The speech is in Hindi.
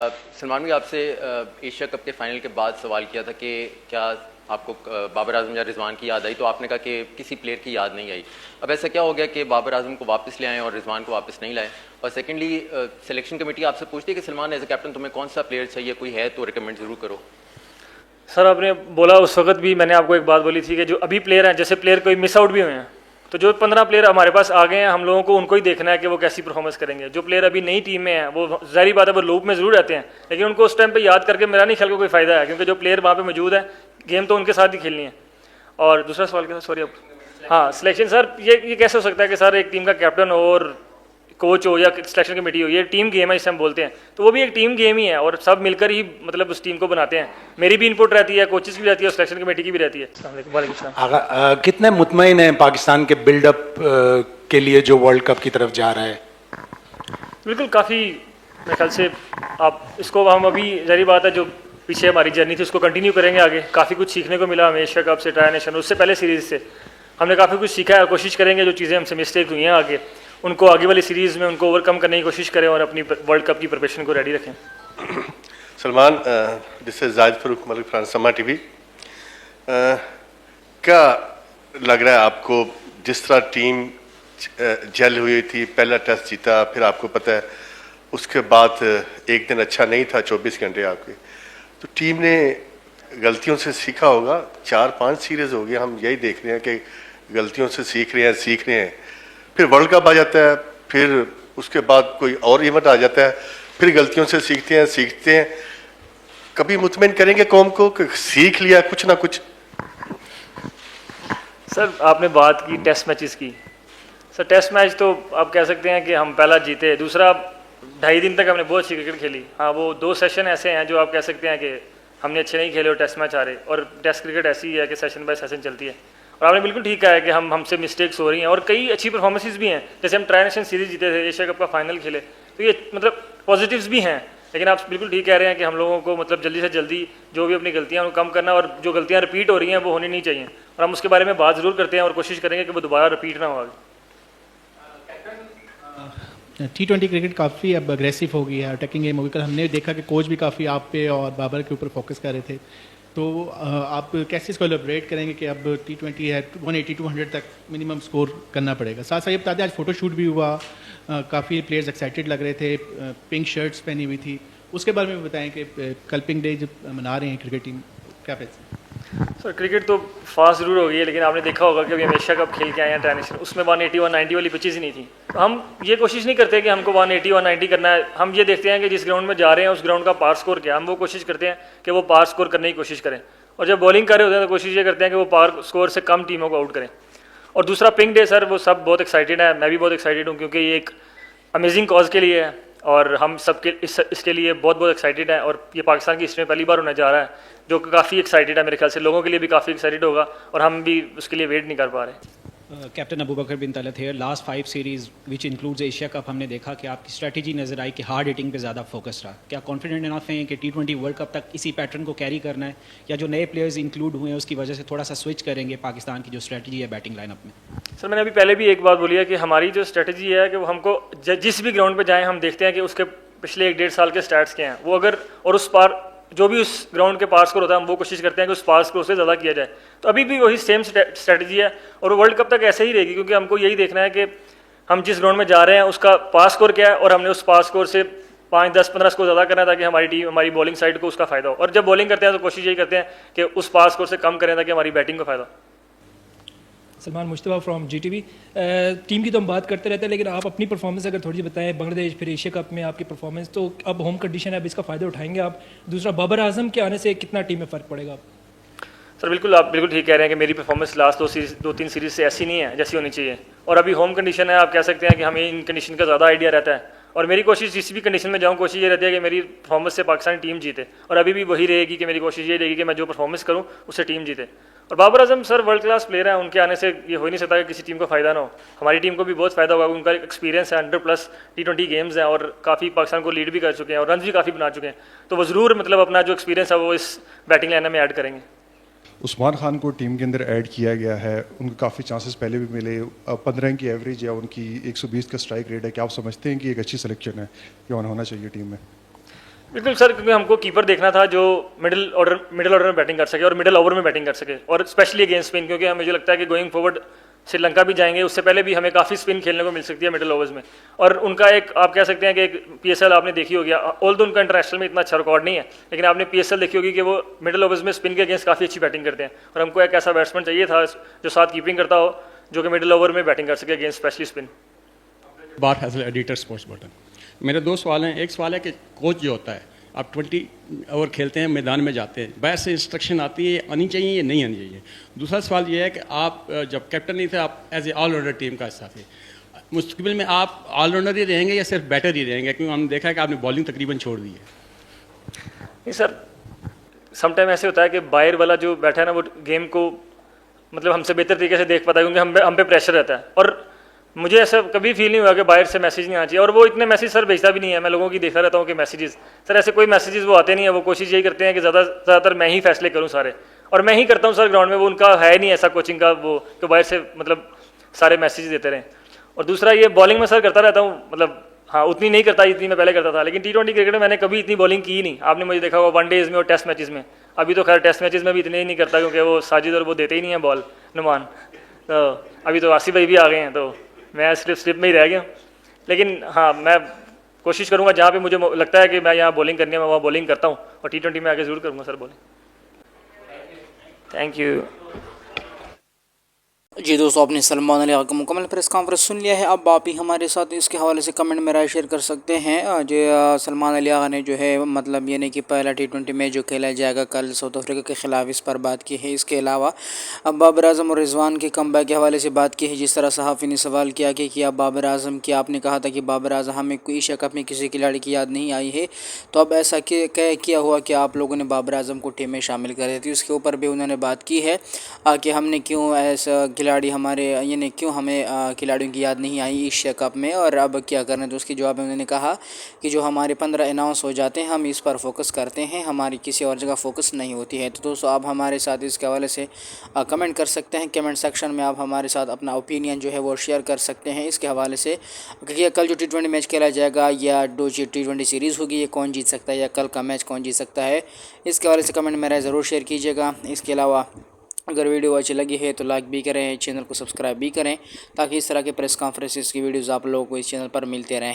सलमान भाई आपसे एशिया कप के फाइनल के बाद सवाल किया था कि क्या आपको बाबर आजम या रिजवान की याद आई, तो आपने कहा कि किसी प्लेयर की याद नहीं आई। अब ऐसा क्या हो गया कि बाबर आजम को वापस ले आए और रिजवान को वापस नहीं लाए? और सेकेंडली, सिलेक्शन कमेटी आपसे पूछती है कि सलमान एज ए कैप्टन तुम्हें कौन सा प्लेयर चाहिए, कोई है तो रिकमेंड ज़रूर करो। सर आपने बोला उस वक्त भी मैंने आपको एक बात बोली थी कि जो अभी प्लेयर हैं, जैसे प्लेयर कोई मिस आउट भी हुए हैं, तो जो 15 प्लेयर हमारे पास आ गए हैं, हम लोगों को उनको ही देखना है कि वो कैसी परफॉर्मेंस करेंगे। जो प्लेयर अभी नई टीम में हैं वो ज़ाहिर बात है वो लूप में ज़रूर रहते हैं, लेकिन उनको उस टाइम पे याद करके मेरा नहीं ख्याल कोई फ़ायदा है, क्योंकि जो प्लेयर वहाँ पे मौजूद है गेम तो उनके साथ ही खेलनी है। और दूसरा सवाल क्या था, सॉरी अब। हाँ, सिलेक्शन सर ये कैसे हो सकता है कि सर एक टीम का कैप्टन और कोच हो या सिलेक्शन कमेटी हो, ये टीम गेम है जिसे हम बोलते हैं, तो वो भी एक टीम गेम ही है और सब मिलकर ही मतलब उस टीम को बनाते हैं। मेरी भी इनपुट रहती है, कोचेस की भी रहती है और सिलेक्शन कमेटी की भी रहती है। वालेकुम सलाम। कितने मुतमईन हैं पाकिस्तान के बिल्डअप के लिए जो वर्ल्ड कप की तरफ जा रहा है? बिल्कुल, काफ़ी मेरे ख्याल से आप इसको हम अभी ज़ाहिर बात है जो पीछे हमारी जर्नी थी उसको कंटिन्यू करेंगे आगे। काफ़ी कुछ सीखने को मिला हमें एशिया कप से, ट्राई नेशन, उससे पहले सीरीज़ से हमने काफ़ी कुछ सीखा है। कोशिश करेंगे जो चीज़ें हमसे मिस्टेक हुई हैं आगे उनको आगे वाली सीरीज़ में उनको ओवरकम करने की कोशिश करें और अपनी वर्ल्ड कप की प्रिपरेशन को रेडी रखें। Salman, this is Zahid Farooq Malik France समा टीवी। क्या लग रहा है आपको, जिस तरह टीम जेल हुई थी, पहला टेस्ट जीता, फिर आपको पता है उसके बाद एक दिन अच्छा नहीं था, 24 घंटे आपके, तो टीम ने गलतियों से सीखा होगा। 4-5 सीरीज़ हो गई, हम यही देख रहे हैं कि गलतियों से सीख रहे हैं। फिर वर्ल्ड कप आ जाता है, फिर उसके बाद कोई और इवेंट आ जाता है, फिर गलतियों से सीखते हैं। कभी मुतमिन करेंगे कौम को कि सीख लिया कुछ ना कुछ? सर आपने बात की टेस्ट मैचेस की। सर टेस्ट मैच तो आप कह सकते हैं कि हम पहला जीते, दूसरा 2.5 दिन तक हमने बहुत अच्छी क्रिकेट खेली। हाँ, वो 2 सेशन ऐसे हैं जो आप कह सकते हैं कि हमने अच्छे नहीं खेले और टेस्ट मैच आ रहे, और टेस्ट क्रिकेट ऐसी है कि सेशन बाय सेशन चलती है। और आपने बिल्कुल ठीक कहा है कि हमसे मिस्टेक्स हो रही हैं और कई अच्छी परफॉर्मेंसेस भी हैं। जैसे हम ट्राई नेशन सीरीज़ जीते थे, एशिया कप का फाइनल खेले, तो ये मतलब पॉजिटिव्स भी हैं। लेकिन आप बिल्कुल ठीक कह रहे हैं कि हम लोगों को मतलब जल्दी से जल्दी जो भी अपनी गलतियां उनको कम करना, और जो गलतियां रिपीट हो रही हैं वो होनी नहीं चाहिए, और हम उसके बारे में बात ज़रूर करते हैं और कोशिश करेंगे कि वो दोबारा रिपीट ना हो। T20 क्रिकेट काफ़ी अब अग्रेसिव हो गई है, अटैकिंग गेम हो गई। कल हमने देखा कि कोच भी काफ़ी आप पे और बाबर के ऊपर फोकस कर रहे थे, तो आप कैसे इसको एलोबरेट करेंगे कि अब T20 है, 180-200 तक मिनिमम स्कोर करना पड़ेगा? साथ साथ ये बता दें, आज फोटोशूट भी हुआ, काफ़ी प्लेयर्स एक्साइटेड लग रहे थे, पिंक शर्ट्स पहनी हुई थी, उसके बारे में बताएं कि कल पिंक डे जब मना रहे हैं क्रिकेट टीम, क्या फैसला? सर क्रिकेट तो फास्ट ज़रूर हो गई है, लेकिन आपने देखा होगा कि अभी हम एशिया कप खेल के आए हैं ट्राई नेशन, उसमें 180-190 वाली पिचेज़ ही नहीं थी। तो हम ये कोशिश नहीं करते कि हमको 180-190 करना है। हम ये देखते हैं कि जिस ग्राउंड में जा रहे हैं उस ग्राउंड का पार स्कोर क्या है, हम वो कोशिश करते हैं कि वो पार स्कोर करने की कोशिश करें, और जब बॉलिंग कर रहे होते हैं तो कोशिश ये करते हैं कि वो पार स्कोर से कम टीमों को आउट करें। और दूसरा पिंक डे, सर वो सब बहुत एक्साइटेड है, मैं भी बहुत एक्साइटेड हूँ, क्योंकि ये एक अमेजिंग कॉज के लिए है और हम सब के इसके लिए बहुत बहुत एक्साइटेड है, और ये पाकिस्तान की हिस्ट्री में पहली बार होने जा रहा है, जो काफ़ी एक्साइटेड है। मेरे ख्याल से लोगों के लिए भी काफ़ी एक्साइटेड होगा और हम भी उसके लिए वेट नहीं कर पा रहे। कैप्टन अबू बकर बिन तलत है। Last 5 series which includes Asia cup, हमने देखा कि आपकी स्ट्रेटजी नज़र आई कि हार्ड हिटिंग पे ज़्यादा फोकस रहा। क्या कॉन्फिडेंट इनफ हैं कि T20 वर्ल्ड कप तक इसी पैटर्न को कैरी करना है, या जो नए प्लेयर्स इंक्लूड हुए हैं उसकी वजह से थोड़ा सा स्विच करेंगे पाकिस्तान की जो स्ट्रेटजी है बैटिंग लाइनअप में? सर मैंने अभी पहले भी एक बात बोली है कि हमारी जो स्ट्रेटजी है कि वो हमको जिस भी ग्राउंड पर जाएँ हम देखते हैं कि उसके पिछले 1-1.5 साल के स्टैट्स के हैं वो, अगर और उस पार जो भी उस ग्राउंड के पार स्कोर होता है हम वो कोशिश करते हैं कि उस पार स्कोर से ज़्यादा किया जाए। तो अभी भी वही सेम स्ट्रेटजी है और वो वर्ल्ड कप तक ऐसे ही रहेगी, क्योंकि हमको यही देखना है कि हम जिस ग्राउंड में जा रहे हैं उसका पास स्कोर क्या है, और हमने उस पास स्कोर से 5, 10, 15 स्कोर ज़्यादा करना है ताकि हमारी टीम, हमारी बॉलिंग साइड को उसका फ़ायदा हो। और जब बॉलिंग करते हैं तो कोशिश यही करते हैं कि उस पास स्कोर से कम करें ताकि हमारी बैटिंग को फ़ायदा हो। Salman Mushtaba from GTV। Team की तो हम बात करते रहते हैं, लेकिन आप अपनी परफॉर्मेंस अगर थोड़ी सी बताएं, बांग्लादेश फिर एशिया कप में आपकी परफॉर्मेंस, तो अब होम कंडीशन है, अब इसका फ़ायदा उठाएंगे आप? दूसरा, बाबर आजम के आने से कितना टीम में फ़र्क पड़ेगा? सर बिल्कुल, आप बिल्कुल ठीक कह रहे हैं कि मेरी परफॉर्मेंस लास्ट 2-3 सीरीज़ से ऐसी नहीं है जैसी होनी चाहिए, और अभी होम कंडीशन है, आप कह सकते हैं कि हमें इन कंडीशन का ज़्यादा आइडिया रहता है, और मेरी कोशिश जिस भी कंडीशन में जाऊँ कोशिश ये रहती है कि मेरी परफॉर्मेंस से पाकिस्तानी टीम जीते, और अभी भी वही रहेगी कि मेरी कोशिश ये रहेगी कि मैं जो परफॉर्मेंस करूँ उससे टीम जीते। और Babar Azam sir world class player हैं, उनके आने से ये हो ही नहीं सकता कि किसी टीम को फ़ायदा ना हो। हमारी टीम को भी बहुत फ़ायदा होगा, उनका एक्सपीरियंस है, 100+ T20 गेम्स हैं और काफ़ी पाकिस्तान को लीड भी कर चुके हैं और रन भी काफ़ी बना चुके हैं, तो वो ज़रूर मतलब अपना जो एक्सपीरियंस है वो इस बैटिंग लाइन में ऐड करेंगे। उस्मान खान को टीम के अंदर ऐड किया गया है, उनको काफ़ी चांसेस पहले भी मिले, 15 की एवरेज या उनकी 120 का स्ट्राइक रेट है, क्या आप समझते हैं कि एक अच्छी सिलेक्शन है, क्या होना चाहिए टीम में? बिल्कुल सर, क्योंकि हमको कीपर देखना था जो मिडिल ऑर्डर में बैटिंग कर सके और मिडिल ओवर में बैटिंग कर सके, और स्पेशली अगेंस्ट स्पिन, क्योंकि हमें मुझे लगता है कि गोइंग फॉरवर्ड श्रीलंका भी जाएंगे, उससे पहले भी हमें काफ़ी स्पिन खेलने को मिल सकती है मिडिल ओवर्स में। और उनका एक आप कह सकते हैं कि एक PSL आपने देखी होगी, ऑल दो उनका इंटरनेशनल में इतना अच्छा रिकॉर्ड नहीं है, लेकिन आपने PSL देखी होगी कि वो मिडिल ओवर्स में स्पिन के अगेंस्ट काफ़ी अच्छी बैटिंग करते हैं। और हमको एक ऐसा बैट्समैन चाहिए था जो साथ कीपिंग करता हो, जो कि मिडिल ओवर में बैटिंग कर सके अगेंस्ट स्पेशली स्पिन। बात है एडिटर स्पोर्ट्स बटन। मेरे दो सवाल हैं। एक सवाल है कि कोच जो होता है, आप 20 ओवर खेलते हैं, मैदान में जाते हैं, बाहर से इंस्ट्रक्शन आती है, आनी चाहिए या नहीं आनी चाहिए? दूसरा सवाल ये है कि आप जब कैप्टन नहीं थे, आप एज ए ऑलराउंडर टीम का हिस्सा थे, मुस्तकबिल में आप ऑलराउंडर ही रहेंगे या सिर्फ बैटर ही रहेंगे? क्योंकि हमने देखा है कि आपने बॉलिंग तकरीबन छोड़ दी है। नहीं सर, समटाइम ऐसे होता है कि बाहर वाला जो बैठा है ना, वो गेम को मतलब हमसे बेहतर तरीके से देख पाता है, क्योंकि हम पे प्रेशर रहता है। और मुझे ऐसा कभी फील नहीं हुआ कि बाहर से मैसेज नहीं आना चाहिए, और वो इतने मैसेज सर भेजता भी नहीं है। मैं लोगों की देखता रहता हूँ कि मैसेजेस सर ऐसे कोई मैसेजेस वो आते नहीं है। वो कोशिश यही करते हैं कि ज़्यादातर मैं ही फैसले करूँ सारे, और मैं ही करता हूँ सर ग्राउंड में। वो उनका है नहीं ऐसा कोचिंग का वो कि बाहर से मतलब सारे मैसेज देते रहें। और दूसरा ये बॉलिंग में सर करता रहता हूँ, मतलब हाँ उतनी नहीं करता जितनी मैं पहले करता था, लेकिन T20 क्रिकेट में मैंने कभी इतनी बॉलिंग की ही नहीं। आपने मुझे देखा होगा वनडेज में और टेस्ट मैचेस में। अभी तो खैर टेस्ट मैचेस में भी इतने ही नहीं करता, क्योंकि वो साजिद और वो देते ही नहीं है बॉल, नुमान। तो अभी तो आसिफ भाई भी आ गए हैं, तो मैं स्लिप में ही रह गया। लेकिन हाँ, मैं कोशिश करूँगा जहाँ पे मुझे लगता है कि मैं यहाँ बॉलिंग करनी है, मैं वहाँ बॉलिंग करता हूँ, और T20 में आगे ज़रूर करूँगा सर बॉलिंग। Thank you. जी दोस्तों, आपने सलमान अली का मुकम्मल प्रेस कॉन्फ्रेंस सुन लिया है। अब आप भी हमारे साथ इसके हवाले से कमेंट में राय शेयर कर सकते हैं। जो सलमान अली आगा ने जो है मतलब ये नहीं कि पहला T20 मैच जो खेला जाएगा कल साउथ अफ्रीका के ख़िलाफ़, इस पर बात की है। इसके अलावा अब बाबर आजम और रिजवान के कमबैक के हवाले से बात की है। जिस तरह सहाफ़ी ने सवाल किया कि आप बाबर आजम की, आपने कहा था कि बाबर आजम हमें कोई एशिया कप में किसी खिलाड़ी की याद नहीं आई है, तो अब ऐसा किया हुआ कि आप लोगों ने बाबर आजम को टीम में शामिल कर दी थी। उसके ऊपर भी उन्होंने बात की है कि हमने क्यों ऐसा खिलाड़ी हमारे यानी क्यों हमें खिलाड़ियों की याद नहीं आई एशिया कप में, और अब क्या करना है। तो उसके जवाब में उन्होंने कहा कि जो हमारे 15 अनाउंस हो जाते हैं हम इस पर फोकस करते हैं, हमारी किसी और जगह फोकस नहीं होती है। तो दोस्तों, आप हमारे साथ इसके हवाले से कमेंट कर सकते हैं। कमेंट सेक्शन में आप हमारे साथ अपना ओपिनियन जो है वो शेयर कर सकते हैं इसके हवाले से, क्योंकि कल जो T20 मैच खेला जाएगा या जो T20 सीरीज़ होगी, ये कौन जीत सकता है या कल का मैच कौन जीत सकता है, इसके हवाले से कमेंट में राय ज़रूर शेयर कीजिएगा। इसके अलावा अगर वीडियो अच्छी लगी है तो लाइक भी करें, चैनल को सब्सक्राइब भी करें, ताकि इस तरह के प्रेस कॉन्फ्रेंसेस की वीडियोज़ आप लोगों को इस चैनल पर मिलते रहें।